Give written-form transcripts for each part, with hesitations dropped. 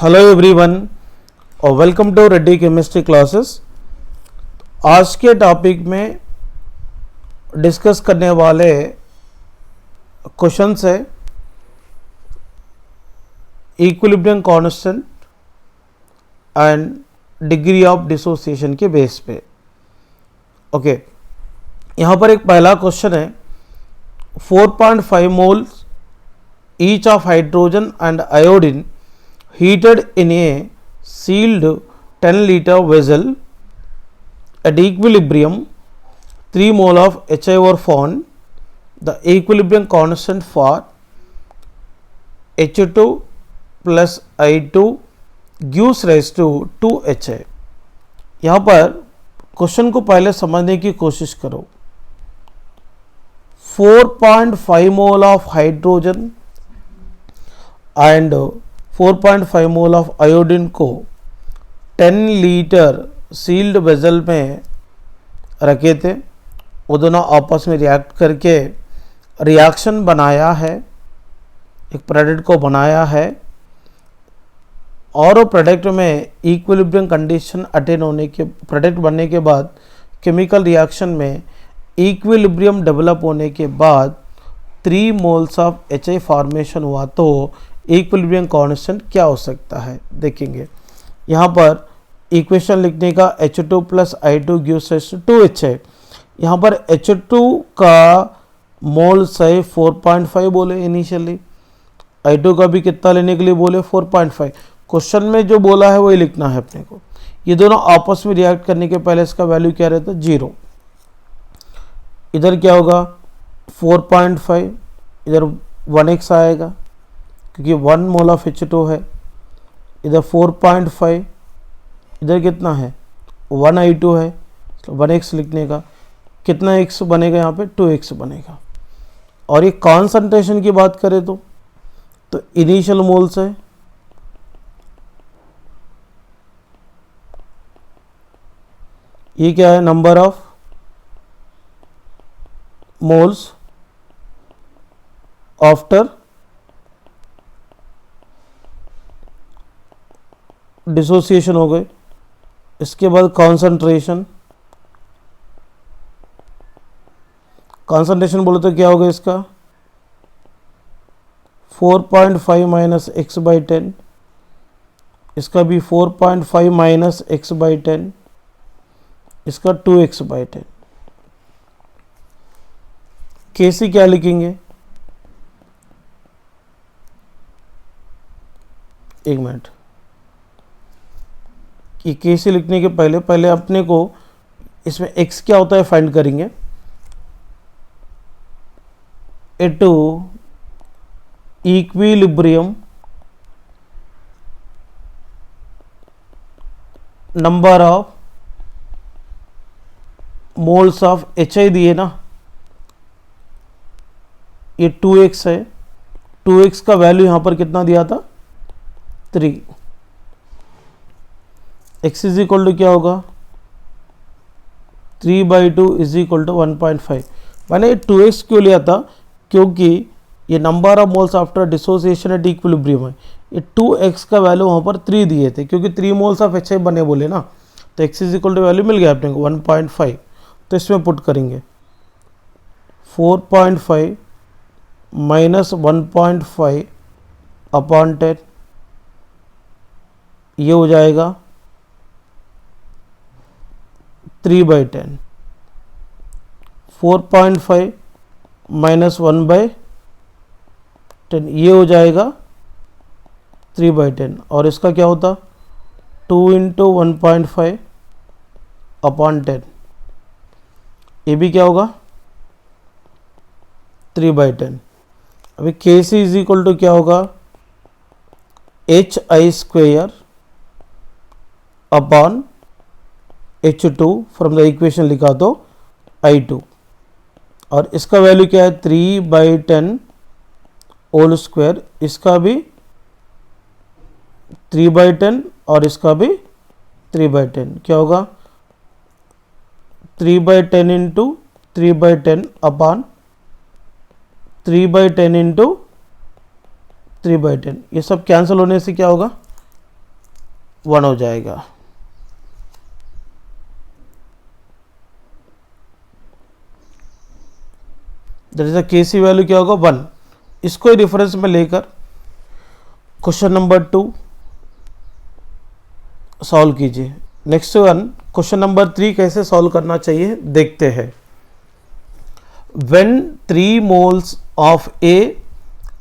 Hello everyone और welcome to Reddy chemistry classes. आज के टॉपिक में डिस्कस करने वाले क्वेश्चंस है equilibrium constant and degree of dissociation के बेस पे। ओके, यहाँ पर एक पहला क्वेश्चन है 4.5 moles each of hydrogen and iodine heated in a sealed 10-liter vessel at equilibrium 3 mole of HI were found. The equilibrium constant for H2 plus I2 gives rise to 2HI. यहाँ पर question को पहले समझने की कोशिश करो। 4.5 mole of hydrogen and 4.5 mole of iodine को 10 litre sealed vessel में रखे थे। वो दोनों आपस में रिएक्ट करके रिएक्शन बनाया है, एक प्रोडक्ट को बनाया है और वो प्रोडक्ट में इक्विलिब्रियम कंडीशन अटेन होने के प्रोडक्ट बनने के बाद केमिकल रिएक्शन में इक्विलिब्रियम डेवलप होने के बाद 3 मोल्स ऑफ HI फॉर्मेशन हुआ तो इक्विलिब्रियम कांस्टेंट क्या हो सकता है देखेंगे। यहाँ पर इक्वेशन लिखने का H2 plus I2 gives rise to 2HI। यहाँ पर H2 का मोल्स है 4.5 बोले इनिशियली, I2 का भी कितना लेने के लिए बोले 4.5। क्वेश्चन में जो बोला है वही लिखना है अपने को। ये दोनों आपस में रिएक्ट करने के पहले इसका वैल्यू क्या रहता है 0। इधर क्या होगा 4.5, इधर 1x आएगा क्योंकि 1 मोल ऑफ H2 है। इधर 4.5, इधर कितना है 1 I2 है, तो 1x लिखने का कितना x बनेगा यहाँ पे 2x बनेगा। और ये कॉन्सेंट्रेशन की बात करें तो इनिशियल मोल्स है, ये क्या है number of moles after dissociation हो गए। इसके बाद कॉन्सेंट्रेशन बोले तो क्या होगा इसका 4.5 माइनस एक्स बाई 10, इसका भी 4.5 माइनस एक्स बाई 10, इसका 2x बाई 10। केसी क्या लिखेंगे, एक मिनट, कि केसी लिखने के पहले अपने को इसमें x क्या होता है फाइंड करेंगे। एटू equilibrium number of moles of HI दिए ना, ये 2x है, 2x का वैल्यू यहां पर कितना दिया था 3। x इज इक्वल टू क्या होगा 3/2 इज इक्वल टू 1.5। मैंने 2x क्यों लिया था क्योंकि ये number of moles after dissociation at equilibrium है। ये 2x का वैल्यू वहाँ पर 3 दिए थे क्योंकि 3 मोल्स ऑफ HI बने बोले ना, तो x is equal to value मिल गया अपने को 1.5। तो इसमें पुट करेंगे 4.5 माइनस 1.5 अपॉन 10, ये हो जाएगा 3/10। 4.5 माइनस 1/10 ये हो जाएगा 3/10 और इसका क्या होता 2 इंटू 1.5 अपॉन 10, ये भी क्या होगा 3/10। अभी KC इज इक्वल टू क्या होगा HI square upon H2 from the equation लिखा तो I2 और इसका वैल्यू क्या है 3/10 होल स्क्वायर, इसका भी 3/10 और इसका भी 3/10 क्या होगा 3/10 इंटू 3/10 अपॉन 3/10 इंटू 3/10, ये सब कैंसिल होने से क्या होगा 1 हो जाएगा। That is the KC value क्या होगा 1। इसको ही रेफरेंस में लेकर क्वेश्चन नंबर 2 सॉल्व कीजिए। नेक्स्ट वन क्वेश्चन नंबर 3 कैसे सॉल्व करना चाहिए देखते हैं। When 3 moles of A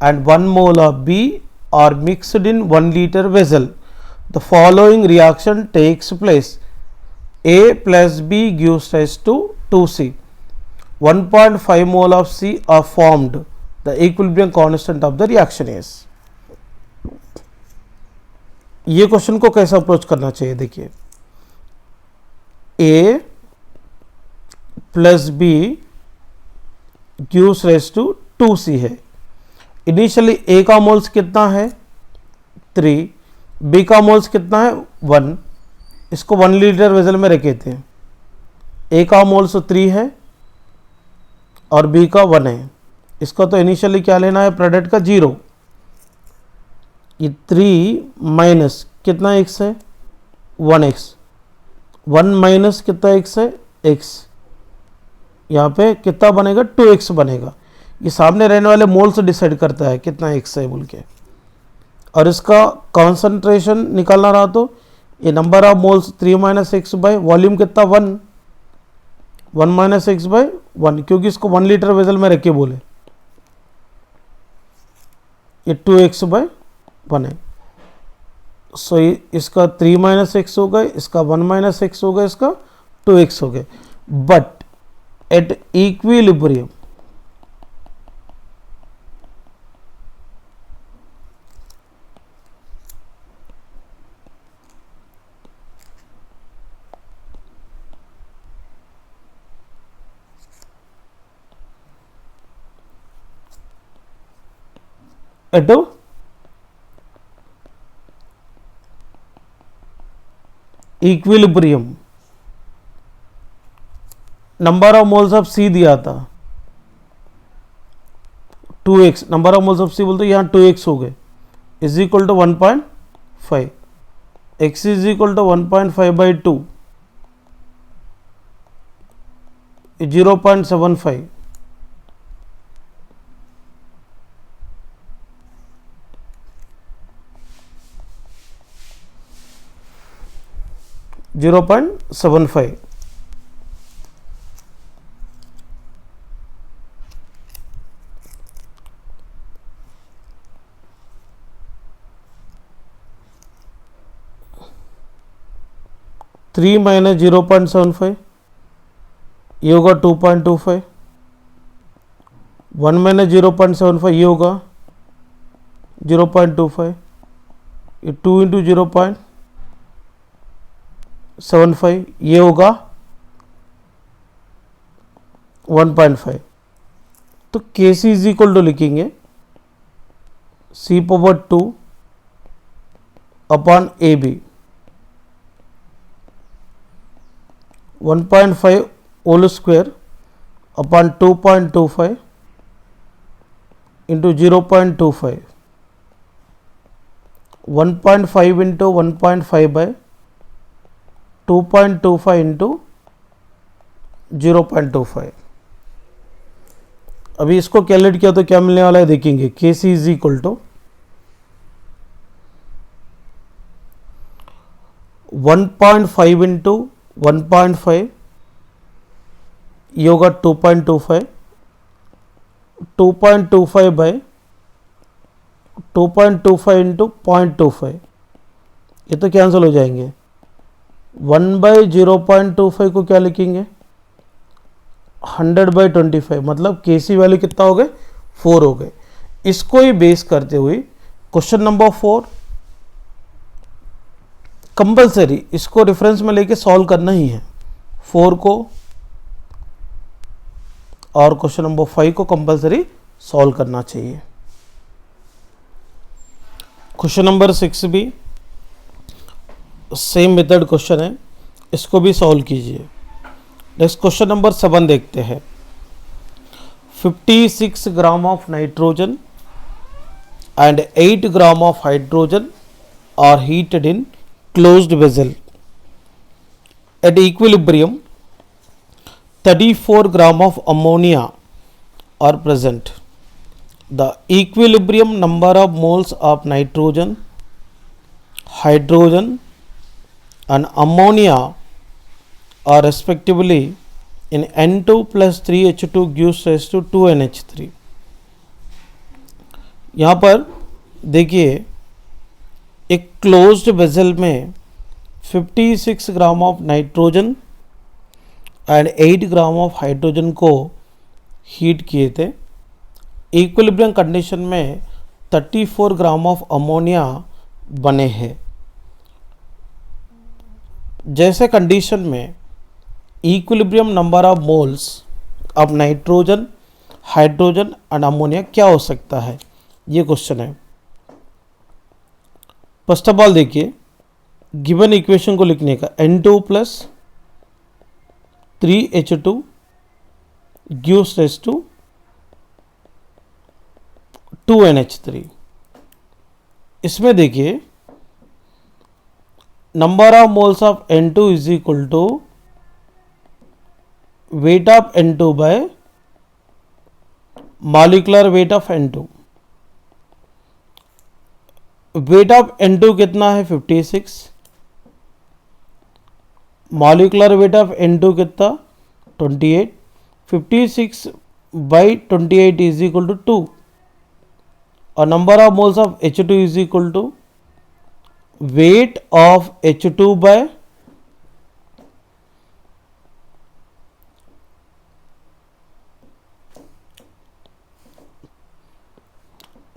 and 1 mole of B are mixed in 1 liter vessel, the following reaction takes place. A plus B gives rise to 2C. 1.5 mole of C are formed. The equilibrium constant of the reaction is. ये question को कैसे approach करना चाहिए देखिए। A plus B gives rise to 2C है। Initially A का moles कितना है 3, B का मोल्स कितना है 1। इसको 1 लीटर वेसल में रखे थे। A का मोल्स 3 है और B का 1 है। इसका तो इनिशियली क्या लेना है प्रोडक्ट का 0। ये 3 माइनस कितना x है 1x, 1 माइनस कितना x है x, यहाँ पे कितना बनेगा 2x बनेगा। ये सामने रहने वाले मोल से डिसाइड करता है कितना x है बोल के। और इसका कॉन्सेंट्रेशन निकालना रहा तो ये number of moles 3 minus x by volume कितना 1 माइनस एक्स बाय 1, क्योंकि इसको 1 लीटर वेसल में रख के बोले। ये 2x बाय 1 है। सो इसका 3 माइनस एक्स हो गए, इसका 1 माइनस एक्स हो गया, इसका 2x हो गए। But at equilibrium at equilibrium number of moles of C दिया था 2x, number of moles of C बोलते यहाँ 2x हो गए, is equal to 1.5, x is equal to 1.5 by 2, 0.75, (0.75) three minus 0.75 ये होगा 2.25, 1 माइनस 0.75 ये होगा 0.25, ये 2 इंटू 0.75 ये होगा 1.5। तो KC इज इक्वल टू लिखेंगे C power 2 upon AB 1.5 whole square upon 2.25 into 0.25, 1.5 into 1.5 by 2.25 into 0.25। अभी इसको कैलकुलेट किया तो क्या मिलने वाला है देखेंगे। KC is equal to 1.5 into 1.5 ये होगा 2.25, 2.25 बाय 2.25 इंटू 0.25 ये तो कैंसिल हो जाएंगे। 1 बाई 0.25 को क्या लिखेंगे 100 बाई 25, मतलब KC वैल्यू कितना हो गए 4 हो गए। इसको ही बेस करते हुए क्वेश्चन नंबर 4 कंपलसरी इसको रेफरेंस में लेके सॉल्व करना ही है। 4 को और क्वेश्चन नंबर 5 को कंपलसरी सॉल्व करना चाहिए। क्वेश्चन नंबर 6 भी सेम मेथड क्वेश्चन है, इसको भी सॉल्व कीजिए। नेक्स्ट क्वेश्चन नंबर 7 देखते हैं। 56 gram of nitrogen and 8 gram of hydrogen are heated in closed vessel. At equilibrium, 34 gram of ammonia are present. The equilibrium number of moles of nitrogen, hydrogen and ammonia are respectively in N2 plus 3H2 gives rise to 2NH3. यहाँ पर देखिए एक closed vessel में 56 gram of nitrogen and 8 gram of hydrogen को heat किए थे. Equilibrium condition में 34 gram of ammonia बने हैं. जैसे कंडीशन में equilibrium number of moles of nitrogen, hydrogen and ammonia क्या हो सकता है, ये क्वेश्चन है. फर्स्ट ऑफ ऑल देखिए गिवन इक्वेशन को लिखने का N2 plus 3H2 gives rise to 2NH3. इसमें देखिए number of moles of N2 is equal to weight of N2 by molecular weight of N2. Weight of N2 कितना है 56, molecular weight of N2 कितना 28, 56 by 28 is equal to 2 और number of moles of H2 is equal to weight of H2 by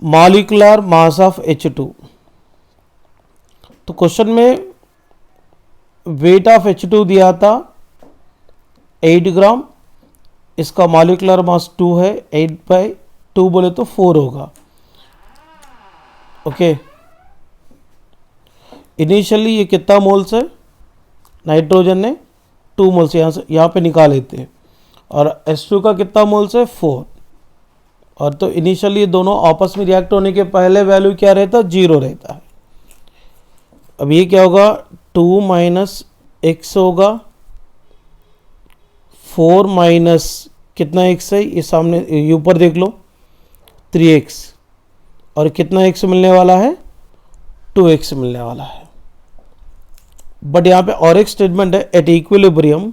molecular mass of H2. तो question में wait of H2 दिया था 8 ग्राम, इसका molecular mass 2 है, 8 बाई 2 बोले तो 4 होगा. ओके इनिशियली ये कितना मोल्स है, नाइट्रोजन ने 2 मोल्स यहाँ पे निकाल लेते हैं और H2 का कितना मोल्स है 4. और तो इनिशियली ये दोनों आपस में रिएक्ट होने के पहले वैल्यू क्या रहता है 0 रहता है. अब ये क्या होगा 2 माइनस x होगा, 4 माइनस कितना x है, ये सामने ये ऊपर देख लो 3x और कितना x मिलने वाला है 2x मिलने वाला है. बट यहाँ पे और एक स्टेटमेंट है at equilibrium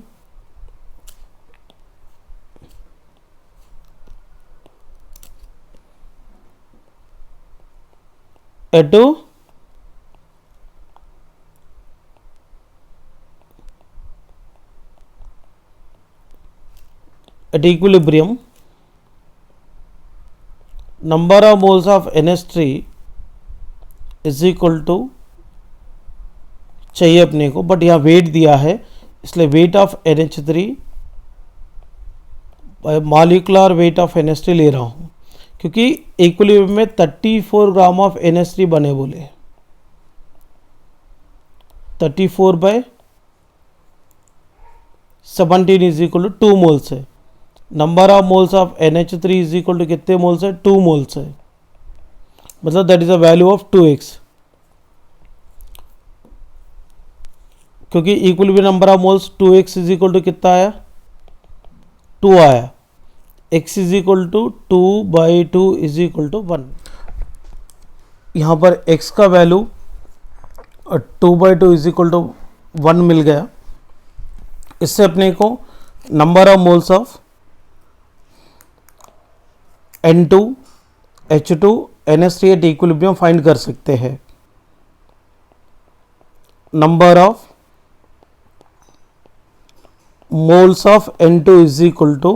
at equilibrium number of moles of NH3 is equal to चाहिए अपने को, बट यहाँ वेट दिया है इसलिए weight of NH3 molecular weight of NH3 ले रहा हूँ क्योंकि इक्विलिब्रियम में 34 ग्राम ऑफ NH3 बने बोले. 34 by 17 is equal to 2 moles है. Number of moles of NH3 is equal to कितने मोल्स है 2 मोल्स है, मतलब that is a value of 2x क्योंकि equilibrium number of moles 2x is equal to कितना आया 2 आया. x is equal to 2 by 2 is equal to 1. यहाँ पर x का value 2 by 2 is equal to 1 मिल गया. इससे अपने को number of moles of N2, H2, NH3 at equilibrium find कर सकते हैं. Number of moles of N2 is equal to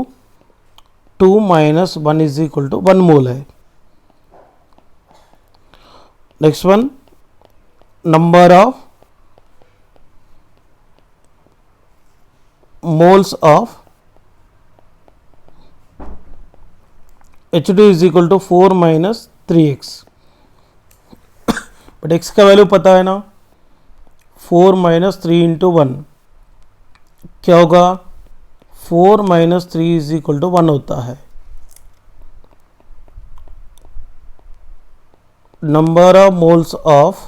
2 minus 1 is equal to 1 mole है. Next one number of moles of H2 is equal to 4 minus 3x. But x का value पता है ना 4 minus 3 into 1 क्या होगा 4 माइनस 3 इज इक्वल टू 1 होता है. Number of moles of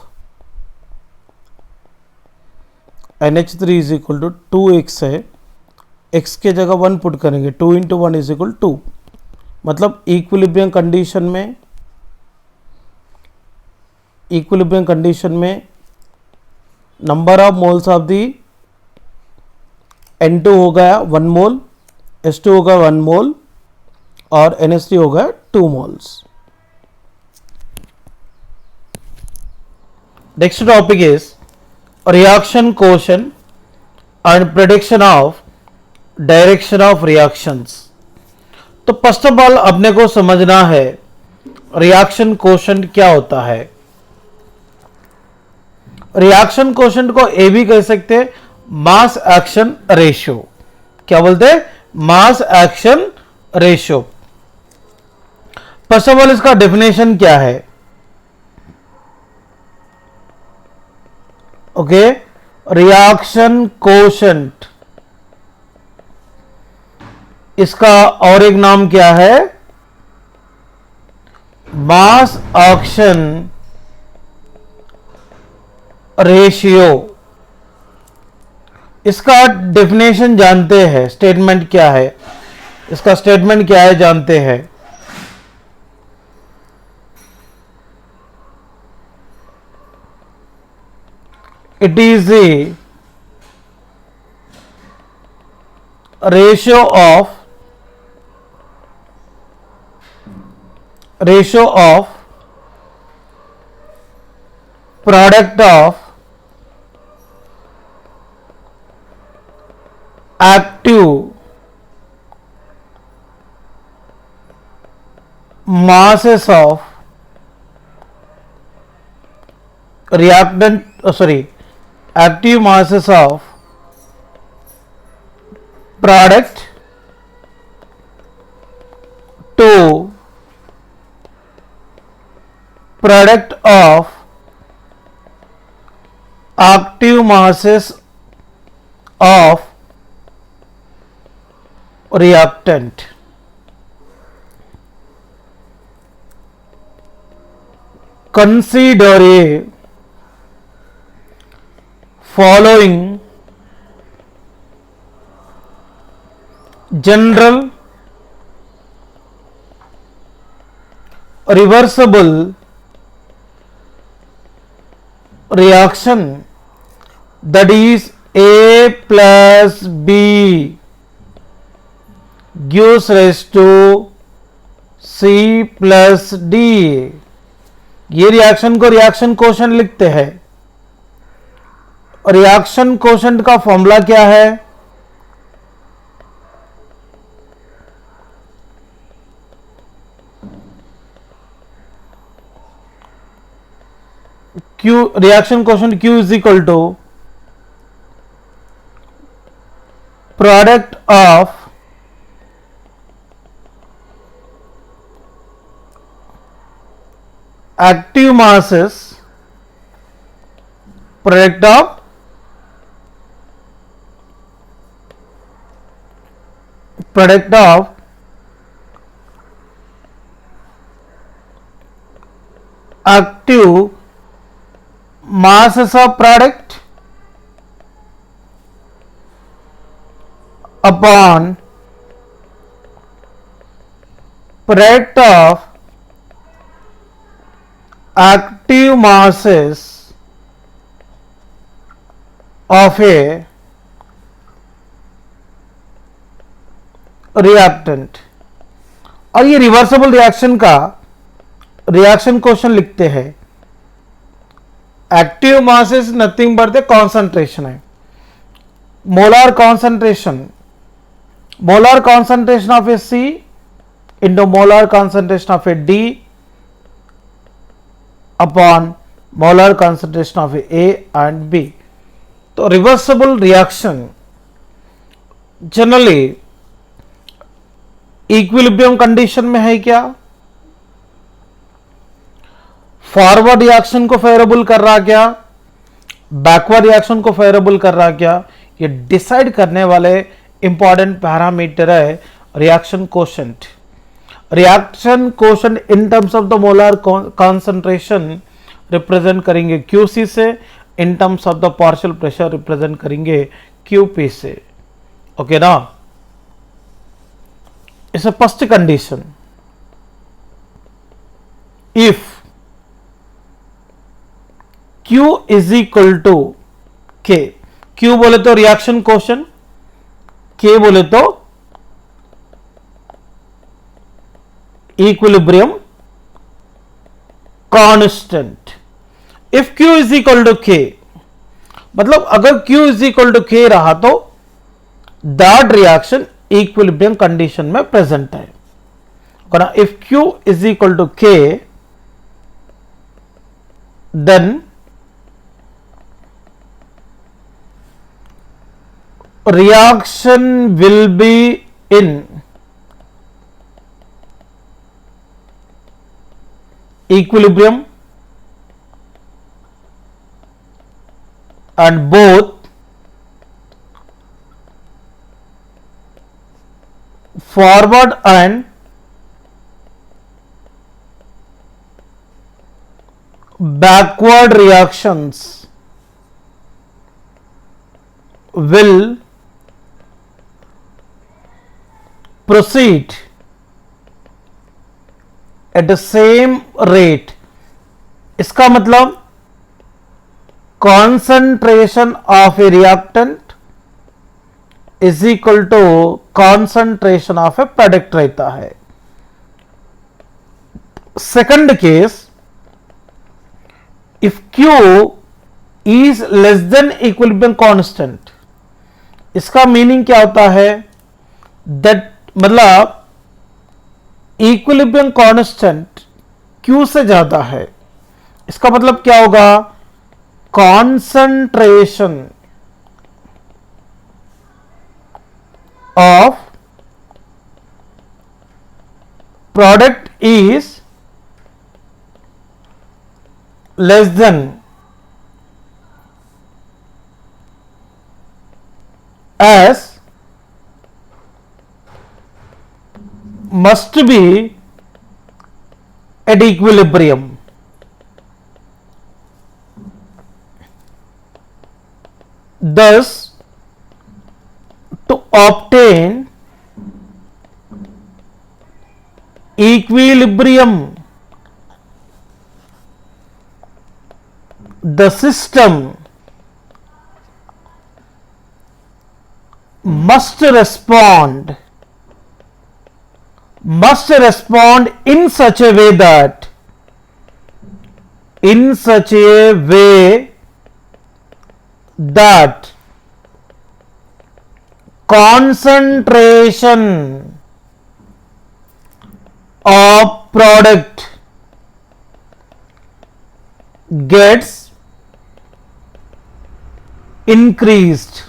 NH3 is equal to 2x है, x के जगह 1 पुट करेंगे, 2 इंटू 1 इज इक्वल 2, मतलब इक्विलिब्रियम कंडीशन में number of moles of the N2 हो गया 1 मोल, H2 हो गया 1 मोल और NH3 हो गया 2 moles. Next topic is reaction quotient and prediction of direction of reactions. तो फर्स्ट ऑफ ऑल अपने को समझना है रिएक्शन क्वोशेंट क्या होता है। रिएक्शन क्वोशेंट को ए भी कह सकते हैं, मास एक्शन रेशियो। क्या बोलते हैं? Mass action ratio. First of all इसका डेफिनेशन क्या है? ओके, रिएक्शन क्वोशेंट, इसका और एक नाम क्या है? Mass action ratio. इसका डेफिनेशन जानते हैं, स्टेटमेंट क्या है इसका, स्टेटमेंट क्या है जानते हैं। It is a ratio of product of active masses of active masses of product to product of active masses of reactant। Consider a following general reversible reaction, that is A plus B gives rise to C plus D। ये reaction को reaction quotient लिखते हैं। Reaction quotient का formula क्या है? Q, reaction quotient Q is equal to product of active masses, product of active masses of product upon product of active masses of a reactant। और ये reversible reaction का reaction quotient लिखते हैं। Active masses nothing but the concentration है, molar concentration of A C into molar concentration of A D upon molar concentration of A and B. तो reversible reaction generally equilibrium condition में है क्या? Forward reaction को favourable कर रहा क्या, backward reaction को फेवरेबल कर रहा क्या, ये डिसाइड करने वाले इंपॉर्टेंट पैरामीटर है reaction quotient. Reaction quotient in terms of the molar concentration represent करेंगे QC से in terms of the partial pressure represent करेंगे QP से, ओके ना। It's a first condition, if Q is equal to K, Q बोले तो reaction quotient, K बोले तो equilibrium constant. If Q is equal to K, मतलब अगर Q is equal to K रहा तो दैट रिएक्शन इक्विलिब्रियम कंडीशन में present है। If Q is equal to K, then reaction will be in equilibrium and both forward and backward reactions will proceed at the same rate। इसका मतलब concentration of a reactant is equal to concentration of a product रहता है। Second case, if Q is less than equilibrium constant, इसका meaning क्या होता है, that मतलब equilibrium constant Q से ज्यादा है। इसका मतलब क्या होगा, concentration of product is less than S must be at equilibrium। Thus, to obtain equilibrium, the system must respond in such a way that concentration of product gets increased,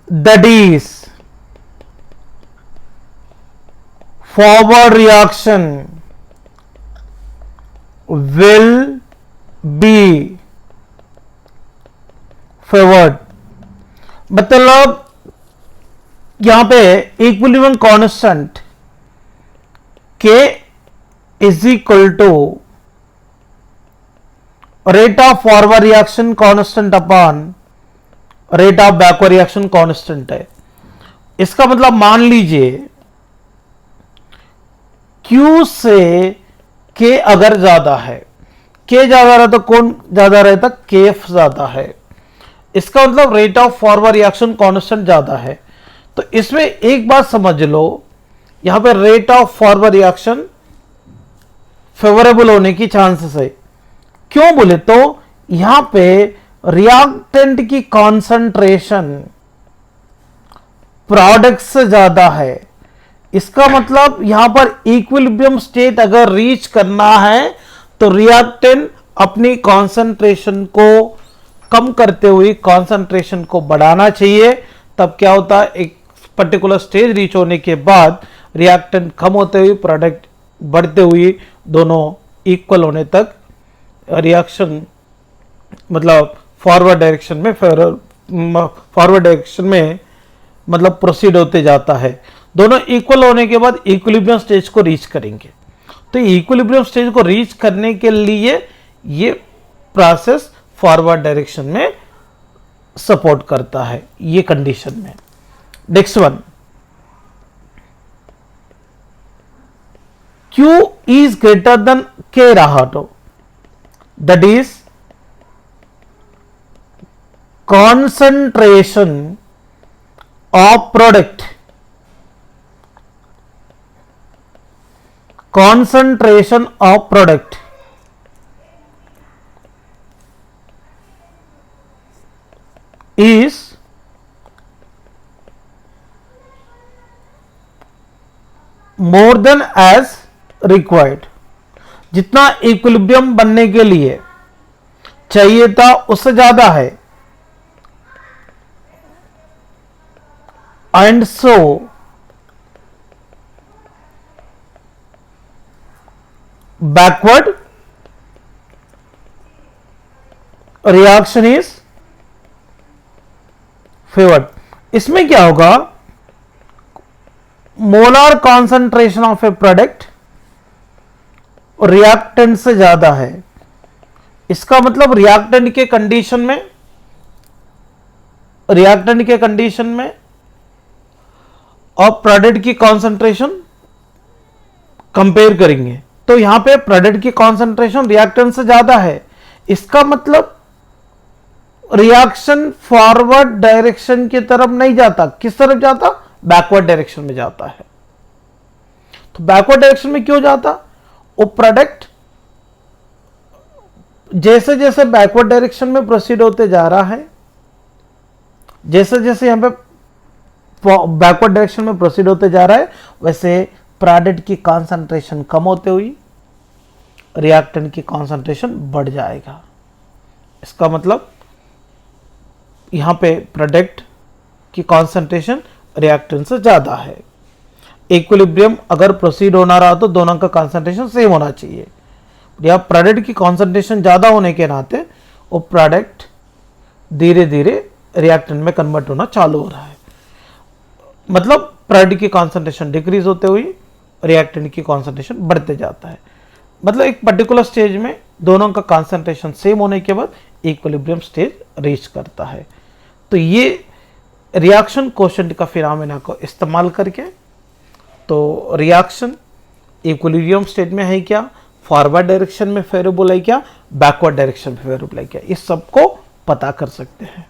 that is forward reaction will be favored। मतलब यहां पे equilibrium constant K is equal to rate of forward reaction constant upon rate of backward reaction constant है। इसका मतलब मान लीजिए Q से K अगर ज्यादा है, K ज्यादा रहा तो कौन ज्यादा रहता, KF ज्यादा है। इसका मतलब rate of forward reaction constant ज्यादा है। तो इसमें एक बात समझ लो, यहां पे rate of forward reaction favourable होने की चांसेस है। क्यों बोले तो यहां पे रिएक्टेंट की कॉन्सेंट्रेशन प्रोडक्ट से ज्यादा है। इसका मतलब यहां पर इक्विलिब्रियम स्टेट अगर रीच करना है तो रिएक्टेंट अपनी कॉन्सेंट्रेशन को कम करते हुए कॉन्सेंट्रेशन को बढ़ाना चाहिए। तब क्या होता है, एक पर्टिकुलर स्टेज रीच होने के बाद रिएक्टेंट कम होते हुए प्रोडक्ट बढ़ते हुए दोनों इक्वल होने तक रिएक्शन मतलब फॉरवर्ड डायरेक्शन में मतलब प्रोसीड होते जाता है। दोनों इक्वल होने के बाद इक्विलिब्रियम स्टेज को रीच करेंगे। तो इक्विलिब्रियम स्टेज को रीच करने के लिए ये प्रोसेस फॉरवर्ड डायरेक्शन में सपोर्ट करता है ये कंडीशन में। Next one, Q is greater than K रहा तो that is concentration of product is more than as required। जितना इक्विलिब्रियम बनने के लिए चाहिए था उससे ज्यादा है, and so backward reaction is favoured. इसमें क्या होगा, molar concentration of A product reactant से ज्यादा है। इसका मतलब रिएक्टेंट के कंडीशन में और प्रोडक्ट की कॉन्सेंट्रेशन कंपेयर करेंगे तो यहां पे प्रोडक्ट की कॉन्सेंट्रेशन रिएक्टेंट से ज्यादा है। इसका मतलब रिएक्शन फॉरवर्ड डायरेक्शन की तरफ नहीं जाता, किस तरफ जाता, बैकवर्ड डायरेक्शन में जाता है। तो बैकवर्ड डायरेक्शन में क्यों जाता, वो प्रोडक्ट जैसे जैसे बैकवर्ड डायरेक्शन में प्रोसीड होते जा रहा है, जैसे जैसे यहां पे बैकवर्ड डायरेक्शन में प्रोसीड होते जा रहा है, वैसे प्रोडक्ट की कॉन्सेंट्रेशन कम होते हुई रिएक्टेंट की कॉन्सेंट्रेशन बढ़ जाएगा। इसका मतलब यहां पे प्रोडक्ट की कॉन्सेंट्रेशन रिएक्टेंट से ज्यादा है। इक्विलिब्रियम अगर प्रोसीड होना रहा तो दोनों का कॉन्सेंट्रेशन सेम होना चाहिए। या प्रोडक्ट की कॉन्सेंट्रेशन ज्यादा होने के नाते वो प्रोडक्ट धीरे धीरे रिएक्टेंट में कन्वर्ट होना चालू हो रहा है। मतलब प्रोडक्ट की कॉन्सेंट्रेशन डिक्रीज होते हुए रिएक्टेंट की कॉन्सेंट्रेशन बढ़ते जाता है। मतलब एक पर्टिकुलर स्टेज में दोनों का कॉन्सेंट्रेशन सेम होने के बाद इक्विलिब्रियम स्टेज रीच करता है। तो ये रिएक्शन कोशेंट का फिनोमेना को इस्तेमाल करके, तो रिएक्शन इक्विलिब्रियम स्टेट में है क्या, फॉरवर्ड डायरेक्शन में फेवरेबल है क्या, बैकवर्ड डायरेक्शन में फेवरेबल है क्या, इस सबको पता कर सकते हैं।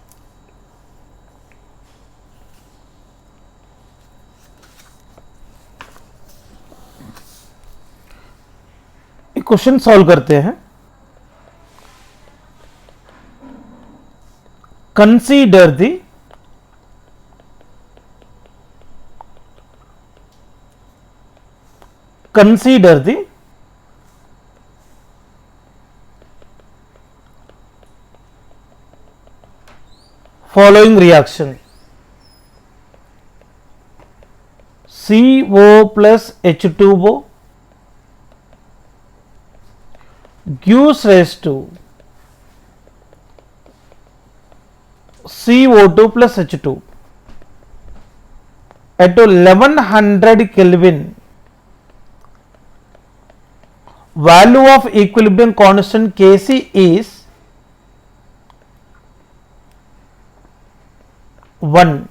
क्वेश्चन सॉल्व करते हैं। Consider the following reaction: CO plus H2O gives rise to CO2 plus H2 at 1100 Kelvin. Value of equilibrium constant Kc is 1.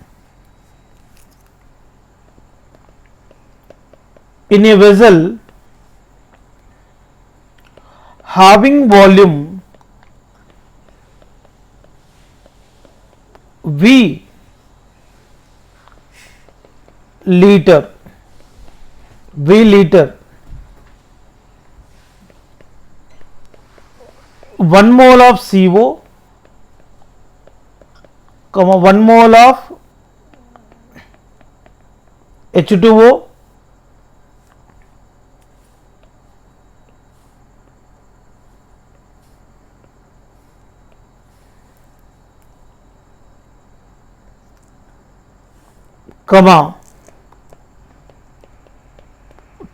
In a vessel having volume V liter, 1 mole of CO, 1 mole of H2O, comma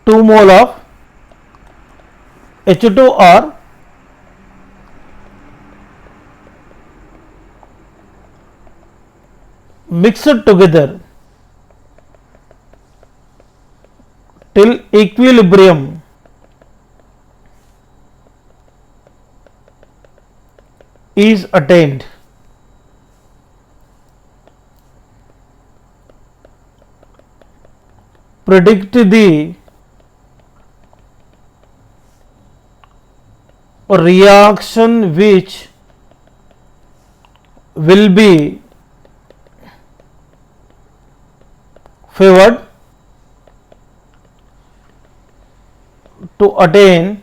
2 mole of H2 are mixed together till equilibrium is attained. Predict the reaction which will be favored to attain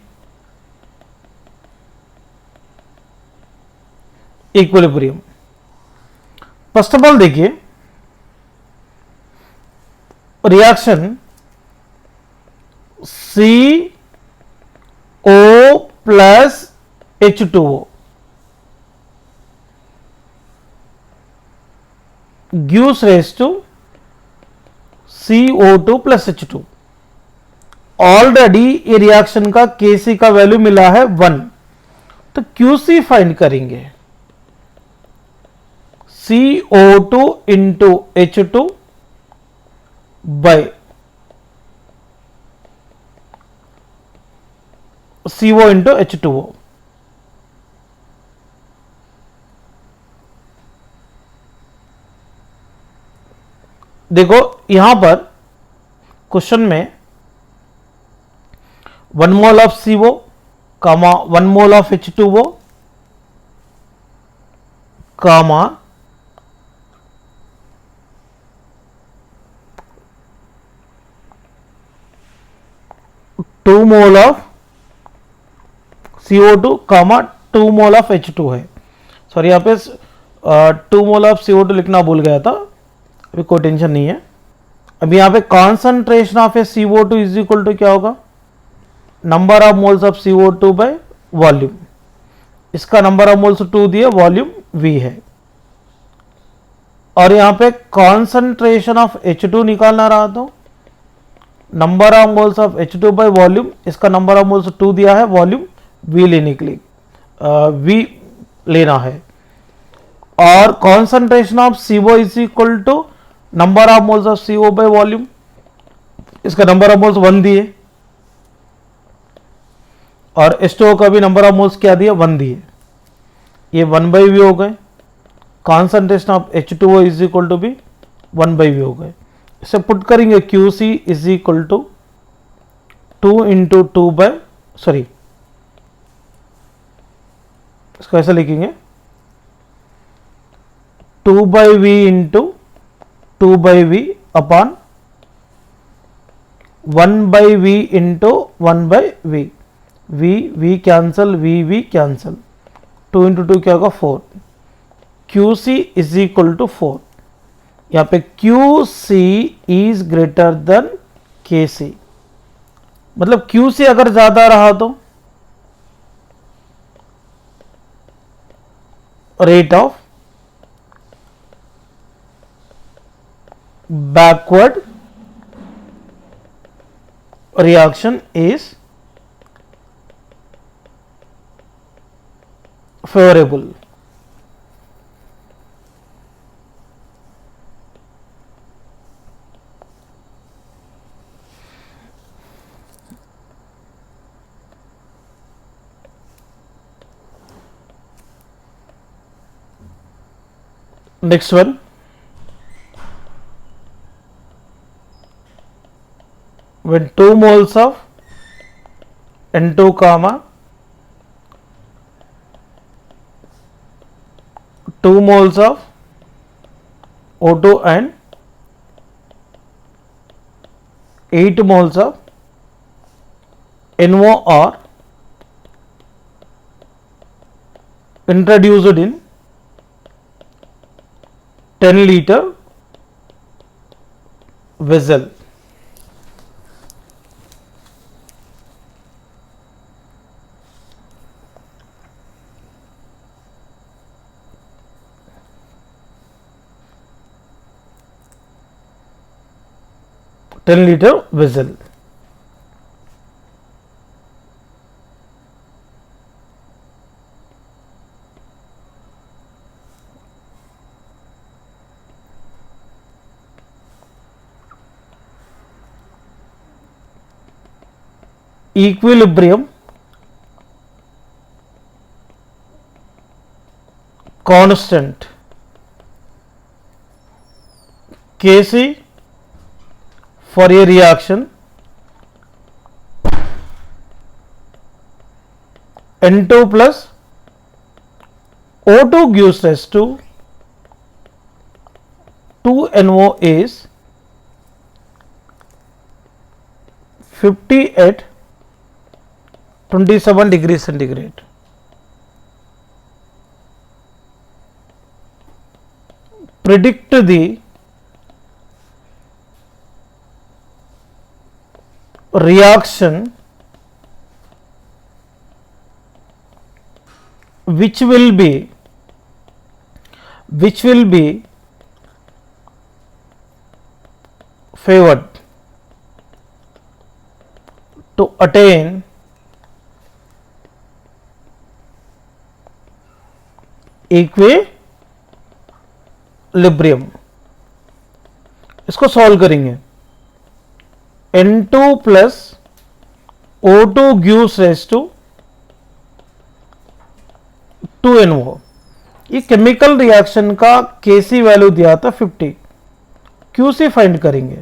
equilibrium. First of all देखिए, reaction CO plus H2O gives rise to CO2 plus H2. Already ये reaction का Kc का value मिला है 1, तो QC find करेंगे. CO2 into H2 bye CO into H2O. देखो यहां पर क्वेश्चन में 1 mole of CO comma 1 mole of H2O comma 2 mole of CO2 comma 2 mole of H2 है. सॉरी यहाँ पे 2 मोल ऑफ CO2 लिखना भूल गया था, अभी कोई टेंशन नहीं है. अभी यहाँ पे concentration of a CO2 is equal to क्या होगा, number of moles of CO2 by volume. इसका नंबर ऑफ मोल्स 2 दिए, वॉल्यूम V है. और यहाँ पे कॉन्सेंट्रेशन ऑफ H2 निकालना रहा तो number of moles of H2 bye volume, इसका नंबर ऑफ मोल्स 2 दिया है, वॉल्यूम V लेने के लिए V लेना है. और concentration of CO is equal to number of moles of CO by volume, इसका नंबर ऑफ मोल्स 1 दिए, और H2O का भी नंबर ऑफ मोल्स क्या दिया, 1 दिए. ये 1 बाई V हो गए. Concentration of H2O is equal to भी 1 बाई V हो गए. इसे पुट करेंगे QC is equal to 2 into 2 by, sorry इसको ऐसे लिखेंगे 2 by V into 2 by V upon 1 by V into 1 by V. V cancel, V cancel, 2 into 2 क्या होगा 4. QC is equal to 4. यहाँ पे QC is greater than KC, मतलब QC अगर ज्यादा रहा तो rate of backward reaction is favourable. Next one, when 2 moles of N2 comma 2 moles of O2 and 8 moles of NO are introduced in 10-liter vessel. Ten-liter vessel. Equilibrium constant Kc for a reaction N2 plus O2 gives rise to 2NO is 50 at 27 degrees centigrade. Predict the reaction which will be favored to attain equilibrium. इसको solve करेंगे। N2 plus O2 gives rise to 2NO। ये chemical reaction का Kc value दिया था 50, Qc find करेंगे।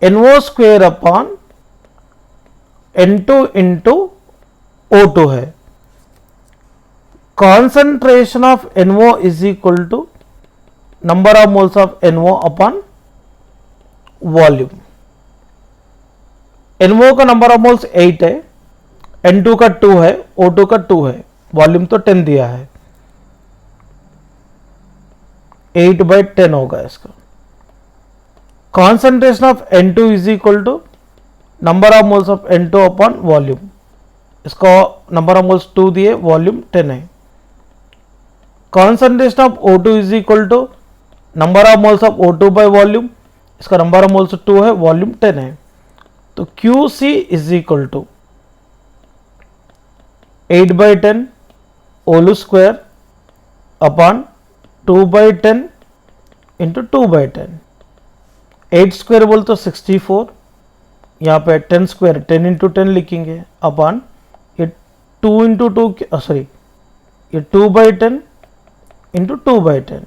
NO square upon N2 into O2 है। Concentration of NO is equal to number of moles of NO upon volume. NO का number of moles 8 है, N2 का 2 है, O2 का 2 है, वॉल्यूम तो 10 दिया है, 8/10 होगा इसका। Concentration of N2 is equal to number of moles of N2 upon volume. इसका नंबर ऑफ मोल्स 2 दिए, वॉल्यूम 10 है। Concentration of O2 is equal to number of moles of O2 by volume. इसका number of moles 2 है, volume 10 है। तो QC is equal to 8/10 whole square upon 2/10 into 2/10। 8 square बोल तो 64, यहाँ पे 10 स्क्वायर 10 इंटू 10 लिखेंगे अपॉन ये 2 इंटू 2 सॉरी ये 2/10 into 2/10।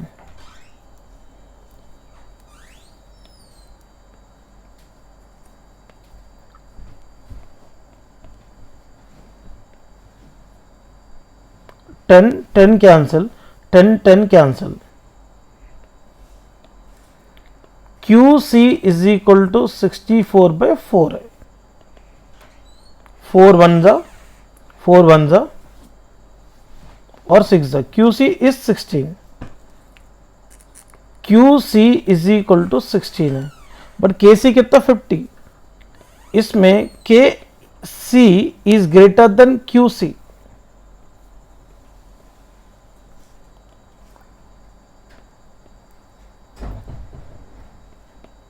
Ten cancel, 10 cancel. QC is equal to 64/4 है। 4 1 जा और 6 जा। QC is 16। QC is equal to 16 है, बट KC कितना 50। इसमें KC is greater than QC।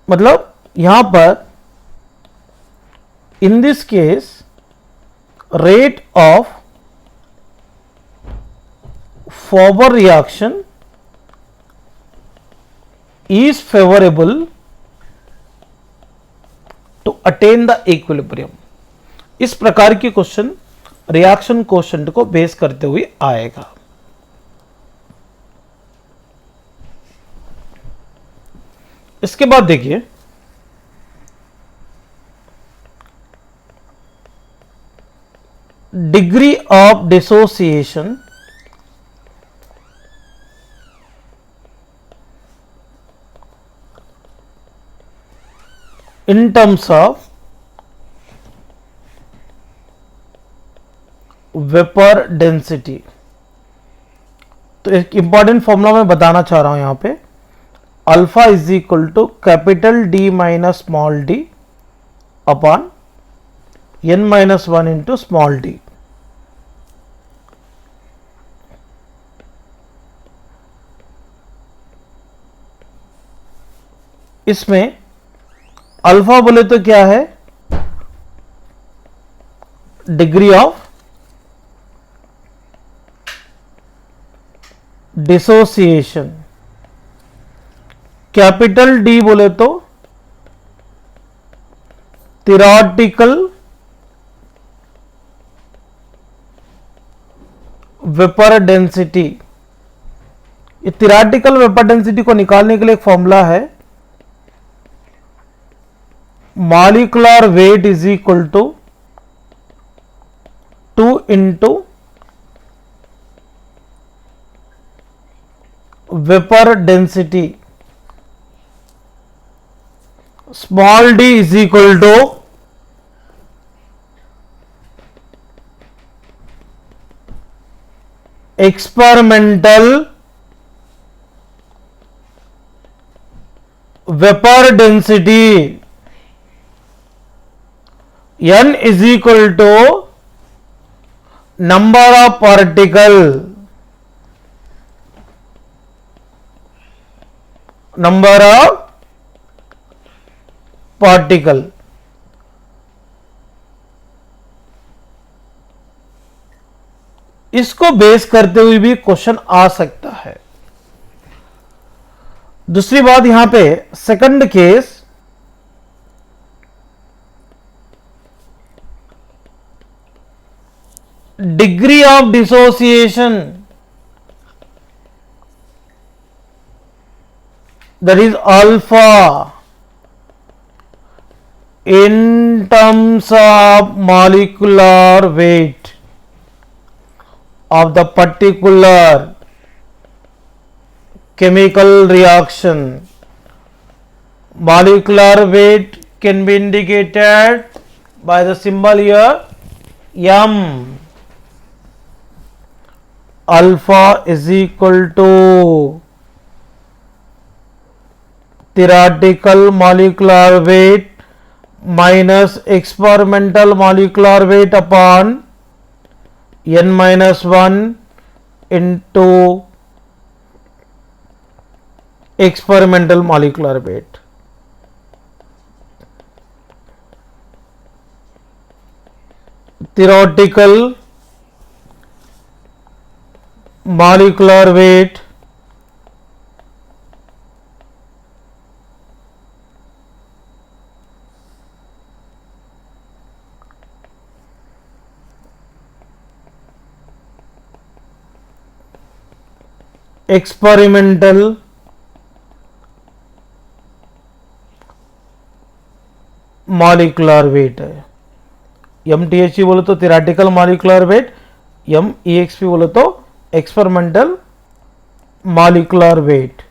मतलब यहां पर in this case rate of forward reaction is favorable to attain the equilibrium। इस प्रकार की क्वेश्चन रिएक्शन कोशेंट को बेस करते हुए आएगा। इसके बाद देखिए degree of dissociation in terms of vapor density। तो एक इंपॉर्टेंट फॉर्मूला मैं बताना चाह रहा हूं यहां पे, alpha is equal to capital D minus small D upon n-1 into small d. इसमें अल्फा बोले तो क्या है, degree of dissociation. Capital D बोले तो थियोरेटिकल वेपर डेंसिटी। ये थियोरेटिकल वेपर डेंसिटी को निकालने के लिए एक फॉर्मूला है, molecular weight is equal to 2 into vapour density, small d is equal to experimental vapour density, n is equal to number of particle, number of particle. इसको base करते हुए भी क्वेश्चन आ सकता है। दूसरी बात यहां पे second case, degree of dissociation, that is alpha in terms of molecular weight of the particular chemical reaction. Molecular weight can be indicated by the symbol here m. Alpha is equal to theoretical molecular weight minus experimental molecular weight upon n minus 1 into experimental molecular weight. Theoretical molecular weight experimental molecular weight है, MTHE बोले तो theoretical molecular weight, MEXP बोले तो experimental molecular weight.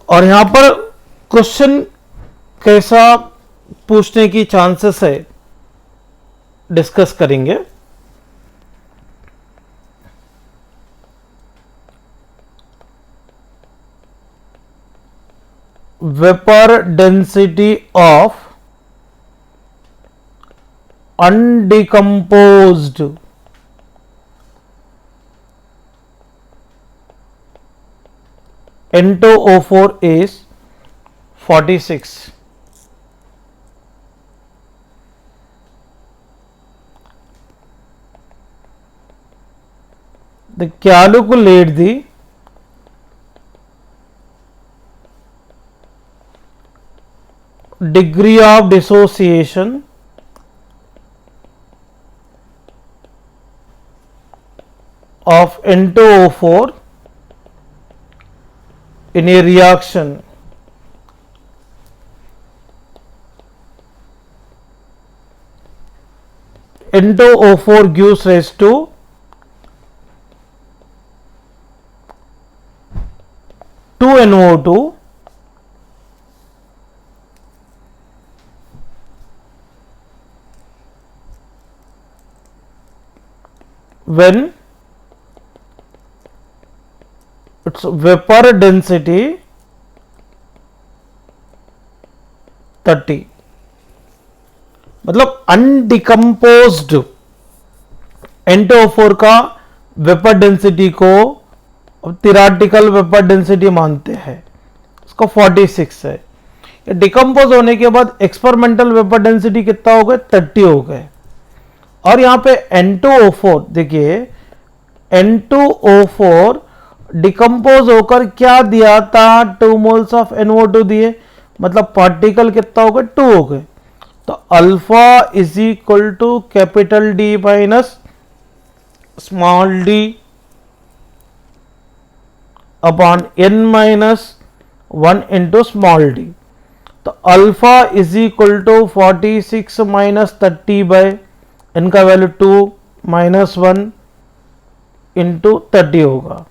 और यहां पर question कैसा पूछने की चांसेस है डिस्कस करेंगे। Vapor density of undecomposed N2O4 is 46. The calculate the degree of dissociation of N2O4 in a reaction N2O4 gives rise to 2NO2 when its vapor density 30, मतलब अनडिकम्पोज्ड N2O4 का वेपर डेंसिटी को theoretical vapour density मानते हैं, उसका 46 है। Decompose होने के बाद एक्सपेरिमेंटल वेपर डेंसिटी कितना हो गए, 30 हो गए। और यहां पे N2O4 देखिए, N2O4 डिकम्पोज होकर क्या दिया था, 2 मोल्स ऑफ NO2 दिए, मतलब पार्टिकल कितना हो गए, 2 हो गए। तो alpha is equal to capital D minus small D upon n minus 1 into small D. तो alpha is equal to 46 minus 30 by n का वैल्यू 2 माइनस 1 इंटू 30 होगा,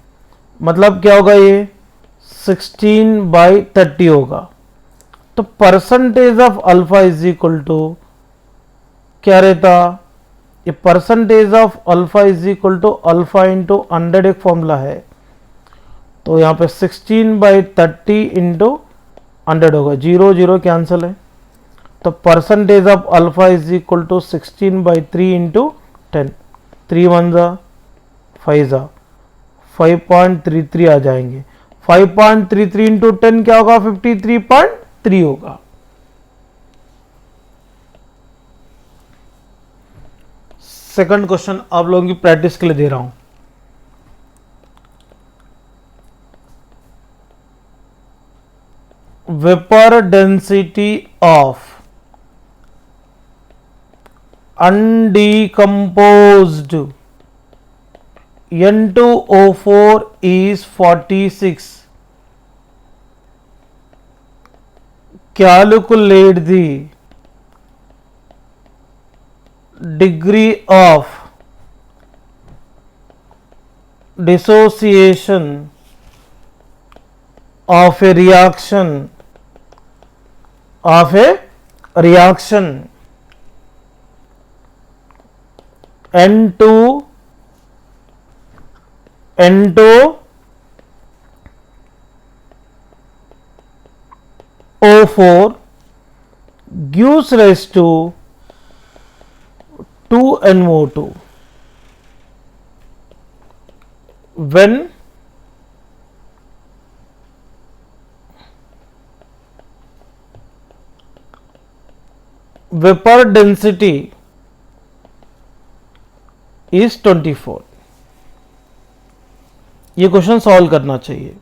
मतलब क्या होगा ये 16 बाई 30 होगा। तो percentage of alpha is equal to क्या रहता, ये percentage of alpha is equal to alpha into 100 एक फॉर्मूला है, तो यहाँ पे 16 बाई 30 इंटू 100 होगा, 0 0 कैंसिल है। तो percentage of alpha is equal to 16 by 3 into 10, 3 1 जा 5 जा 5.33 आ जाएंगे। 5.33 इंटू 10 क्या होगा, 53.3 होगा। सेकंड क्वेश्चन आप लोगों की प्रैक्टिस के लिए दे रहा हूं। Vapour density of undecomposed N2O4 is 46. Calculate the degree of dissociation of a reaction N2O4 gives rise to 2NO2 when vapor density is 24। ये क्वेश्चन सॉल्व करना चाहिए।